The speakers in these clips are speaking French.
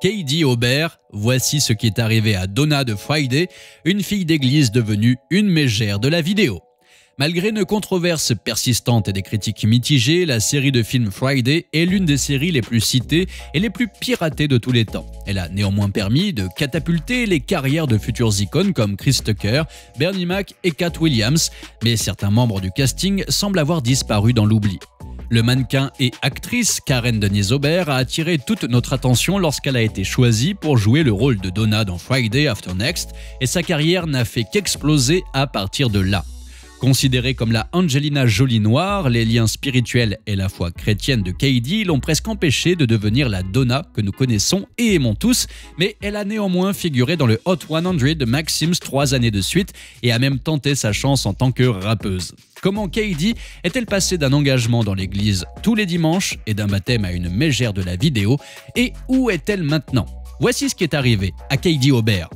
Katie Aubert, voici ce qui est arrivé à Donna de Friday, une fille d'église devenue une mégère de la vidéo. Malgré une controverse persistante et des critiques mitigées, la série de films Friday est l'une des séries les plus citées et les plus piratées de tous les temps. Elle a néanmoins permis de catapulter les carrières de futures icônes comme Chris Tucker, Bernie Mac et Cat Williams, mais certains membres du casting semblent avoir disparu dans l'oubli. Le mannequin et actrice Karen Denise Aubert a attiré toute notre attention lorsqu'elle a été choisie pour jouer le rôle de Donna dans Friday After Next, et sa carrière n'a fait qu'exploser à partir de là. Considérée comme la Angelina Jolie noire, les liens spirituels et la foi chrétienne de Katie l'ont presque empêchée de devenir la Donna que nous connaissons et aimons tous, mais elle a néanmoins figuré dans le Hot 100 de Maxim's 3 années de suite et a même tenté sa chance en tant que rappeuse. Comment Katie est-elle passée d'un engagement dans l'église tous les dimanches et d'un baptême à une mégère de la vidéo, et où est-elle maintenant? Voici ce qui est arrivé à Katie Aubert.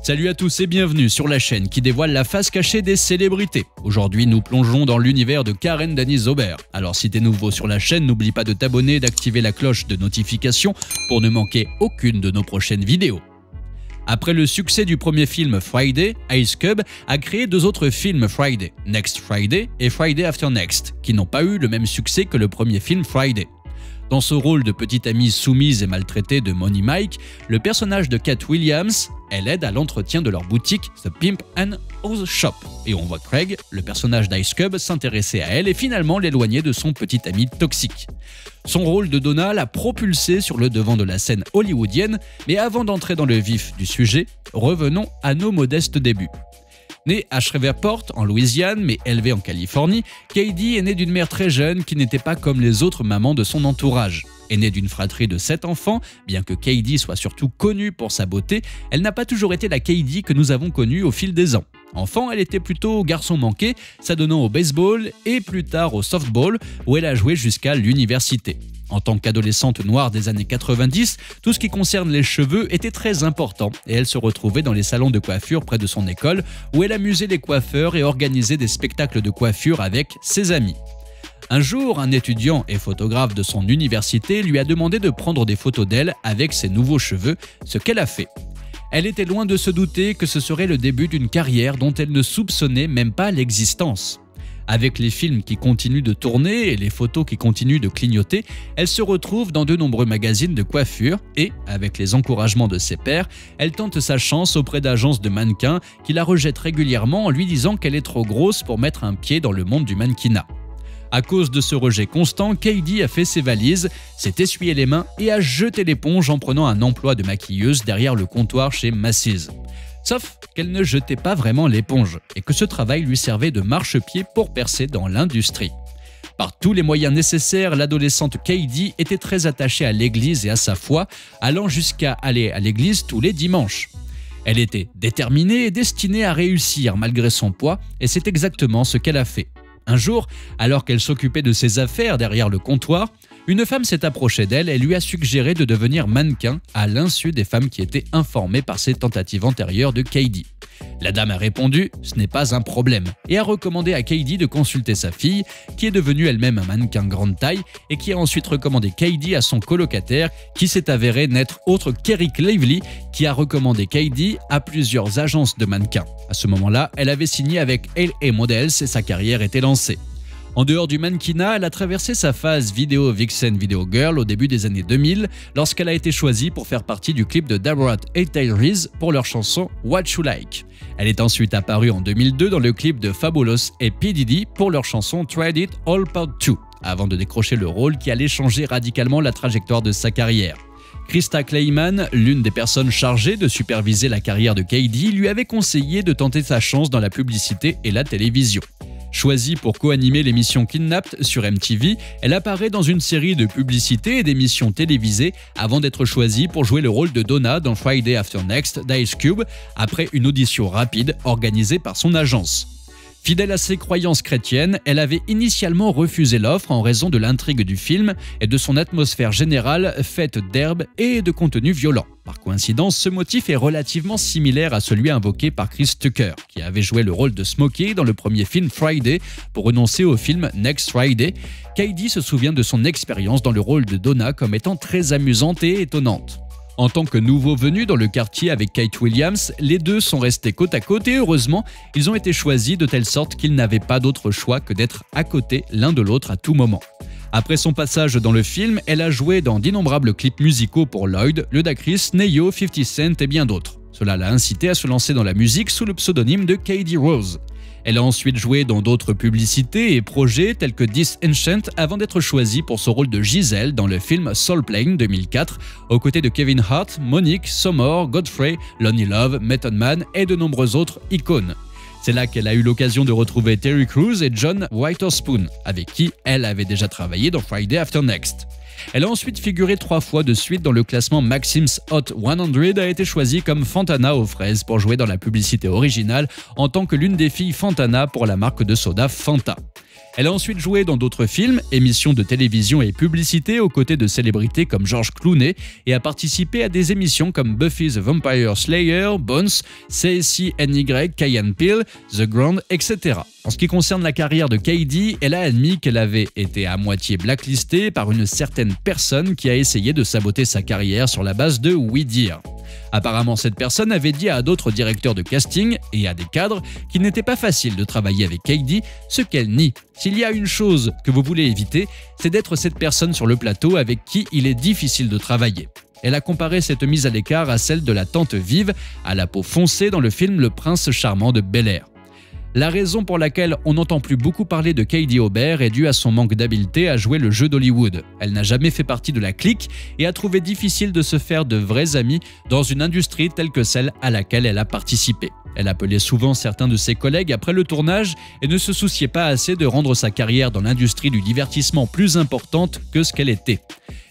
Salut à tous et bienvenue sur la chaîne qui dévoile la face cachée des célébrités. Aujourd'hui, nous plongeons dans l'univers de Karen Denise Aubert. Alors si t'es nouveau sur la chaîne, n'oublie pas de t'abonner et d'activer la cloche de notification pour ne manquer aucune de nos prochaines vidéos. Après le succès du premier film Friday, Ice Cube a créé deux autres films Friday, Next Friday et Friday After Next, qui n'ont pas eu le même succès que le premier film Friday. Dans ce rôle de petite amie soumise et maltraitée de Money Mike, le personnage de Cat Williams, elle aide à l'entretien de leur boutique The Pimp and House Shop. Et on voit Craig, le personnage d'Ice Cube, s'intéresser à elle et finalement l'éloigner de son petit ami toxique. Son rôle de Donna l'a propulsée sur le devant de la scène hollywoodienne, mais avant d'entrer dans le vif du sujet, revenons à nos modestes débuts. Née à Shreveport, en Louisiane, mais élevée en Californie, Katie est née d'une mère très jeune qui n'était pas comme les autres mamans de son entourage. Née d'une fratrie de 7 enfants, bien que Katie soit surtout connue pour sa beauté, elle n'a pas toujours été la Katie que nous avons connue au fil des ans. Enfant, elle était plutôt garçon manqué, s'adonnant au baseball et plus tard au softball, où elle a joué jusqu'à l'université. En tant qu'adolescente noire des années 90, tout ce qui concerne les cheveux était très important et elle se retrouvait dans les salons de coiffure près de son école où elle amusait les coiffeurs et organisait des spectacles de coiffure avec ses amis. Un jour, un étudiant et photographe de son université lui a demandé de prendre des photos d'elle avec ses nouveaux cheveux, ce qu'elle a fait. Elle était loin de se douter que ce serait le début d'une carrière dont elle ne soupçonnait même pas l'existence. Avec les films qui continuent de tourner et les photos qui continuent de clignoter, elle se retrouve dans de nombreux magazines de coiffure et, avec les encouragements de ses pairs, elle tente sa chance auprès d'agences de mannequins qui la rejettent régulièrement en lui disant qu'elle est trop grosse pour mettre un pied dans le monde du mannequinat. À cause de ce rejet constant, Katie a fait ses valises, s'est essuyé les mains et a jeté l'éponge en prenant un emploi de maquilleuse derrière le comptoir chez Macy's. Sauf qu'elle ne jetait pas vraiment l'éponge et que ce travail lui servait de marchepied pour percer dans l'industrie. Par tous les moyens nécessaires, l'adolescente Katie était très attachée à l'église et à sa foi, allant jusqu'à aller à l'église tous les dimanches. Elle était déterminée et destinée à réussir malgré son poids, et c'est exactement ce qu'elle a fait. Un jour, alors qu'elle s'occupait de ses affaires derrière le comptoir, une femme s'est approchée d'elle et lui a suggéré de devenir mannequin à l'insu des femmes qui étaient informées par ses tentatives antérieures de Katie. La dame a répondu « ce n'est pas un problème » et a recommandé à Katie de consulter sa fille, qui est devenue elle-même un mannequin grande taille et qui a ensuite recommandé Katie à son colocataire, qui s'est avéré n'être autre qu'Eric Lively, qui a recommandé Katie à plusieurs agences de mannequins. À ce moment-là, elle avait signé avec LA Models et sa carrière était lancée. En dehors du mannequinat, elle a traversé sa phase vidéo vixen video girl au début des années 2000 lorsqu'elle a été choisie pour faire partie du clip de Dabrat et Tyrese pour leur chanson What You Like. Elle est ensuite apparue en 2002 dans le clip de Fabulous et P. Diddy pour leur chanson Tried It All Part 2, avant de décrocher le rôle qui allait changer radicalement la trajectoire de sa carrière. Krista Kleiman, l'une des personnes chargées de superviser la carrière de Katie, lui avait conseillé de tenter sa chance dans la publicité et la télévision. Choisie pour co-animer l'émission Kidnapped sur MTV, elle apparaît dans une série de publicités et d'émissions télévisées avant d'être choisie pour jouer le rôle de Donna dans Friday After Next d'Ice Cube après une audition rapide organisée par son agence. Fidèle à ses croyances chrétiennes, elle avait initialement refusé l'offre en raison de l'intrigue du film et de son atmosphère générale faite d'herbes et de contenu violent. Par coïncidence, ce motif est relativement similaire à celui invoqué par Chris Tucker, qui avait joué le rôle de Smokey dans le premier film Friday pour renoncer au film Next Friday. Katie se souvient de son expérience dans le rôle de Donna comme étant très amusante et étonnante. En tant que nouveaux venus dans le quartier avec Kate Williams, les deux sont restés côte à côte et heureusement, ils ont été choisis de telle sorte qu'ils n'avaient pas d'autre choix que d'être à côté l'un de l'autre à tout moment. Après son passage dans le film, elle a joué dans d'innombrables clips musicaux pour Lloyd, Ludacris, Ne-Yo, 50 Cent et bien d'autres. Cela l'a incité à se lancer dans la musique sous le pseudonyme de Katie Rose. Elle a ensuite joué dans d'autres publicités et projets tels que This Enchant avant d'être choisie pour son rôle de Giselle dans le film Soul Plane 2004, aux côtés de Kevin Hart, Monique, Sommore, Godfrey, Lonely Love, Method Man et de nombreux autres icônes. C'est là qu'elle a eu l'occasion de retrouver Terry Crews et John Witherspoon, avec qui elle avait déjà travaillé dans Friday After Next. Elle a ensuite figuré 3 fois de suite dans le classement Maxim's Hot 100 et a été choisie comme Fantana aux fraises pour jouer dans la publicité originale en tant que l'une des filles Fantana pour la marque de soda Fanta. Elle a ensuite joué dans d'autres films, émissions de télévision et publicités aux côtés de célébrités comme George Clooney et a participé à des émissions comme Buffy the Vampire Slayer, Bones, CSI-NY, Key & Peele, The Grand, etc. En ce qui concerne la carrière de Katie, elle a admis qu'elle avait été à moitié blacklistée par une certaine personne qui a essayé de saboter sa carrière sur la base de Oui Dire. Apparemment, cette personne avait dit à d'autres directeurs de casting et à des cadres qu'il n'était pas facile de travailler avec Katie, ce qu'elle nie. S'il y a une chose que vous voulez éviter, c'est d'être cette personne sur le plateau avec qui il est difficile de travailler. Elle a comparé cette mise à l'écart à celle de la tante Vive à la peau foncée dans le film Le Prince charmant de Bel-Air. La raison pour laquelle on n'entend plus beaucoup parler de Katie Aubert est due à son manque d'habileté à jouer le jeu d'Hollywood. Elle n'a jamais fait partie de la clique et a trouvé difficile de se faire de vrais amis dans une industrie telle que celle à laquelle elle a participé. Elle appelait souvent certains de ses collègues après le tournage et ne se souciait pas assez de rendre sa carrière dans l'industrie du divertissement plus importante que ce qu'elle était.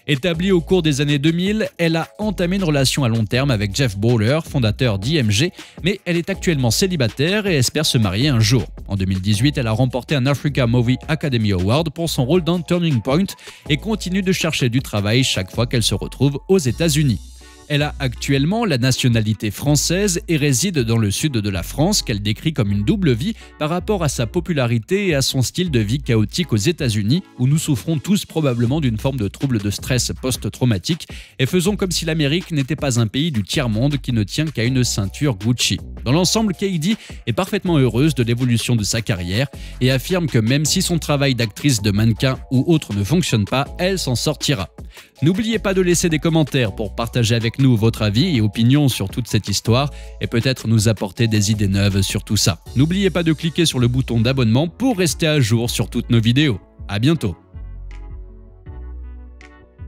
Établie au cours des années 2000, elle a entamé une relation à long terme avec Jeff Bowler, fondateur d'IMG, mais elle est actuellement célibataire et espère se marier un jour. En 2018, elle a remporté un Africa Movie Academy Award pour son rôle dans Turning Point et continue de chercher du travail chaque fois qu'elle se retrouve aux États-Unis. Elle a actuellement la nationalité française et réside dans le sud de la France qu'elle décrit comme une double vie par rapport à sa popularité et à son style de vie chaotique aux États-Unis où nous souffrons tous probablement d'une forme de trouble de stress post-traumatique et faisons comme si l'Amérique n'était pas un pays du tiers-monde qui ne tient qu'à une ceinture Gucci. Dans l'ensemble, Katie est parfaitement heureuse de l'évolution de sa carrière et affirme que même si son travail d'actrice de mannequin ou autre ne fonctionne pas, elle s'en sortira. N'oubliez pas de laisser des commentaires pour partager avec nous votre avis et opinion sur toute cette histoire et peut-être nous apporter des idées neuves sur tout ça. N'oubliez pas de cliquer sur le bouton d'abonnement pour rester à jour sur toutes nos vidéos. À bientôt.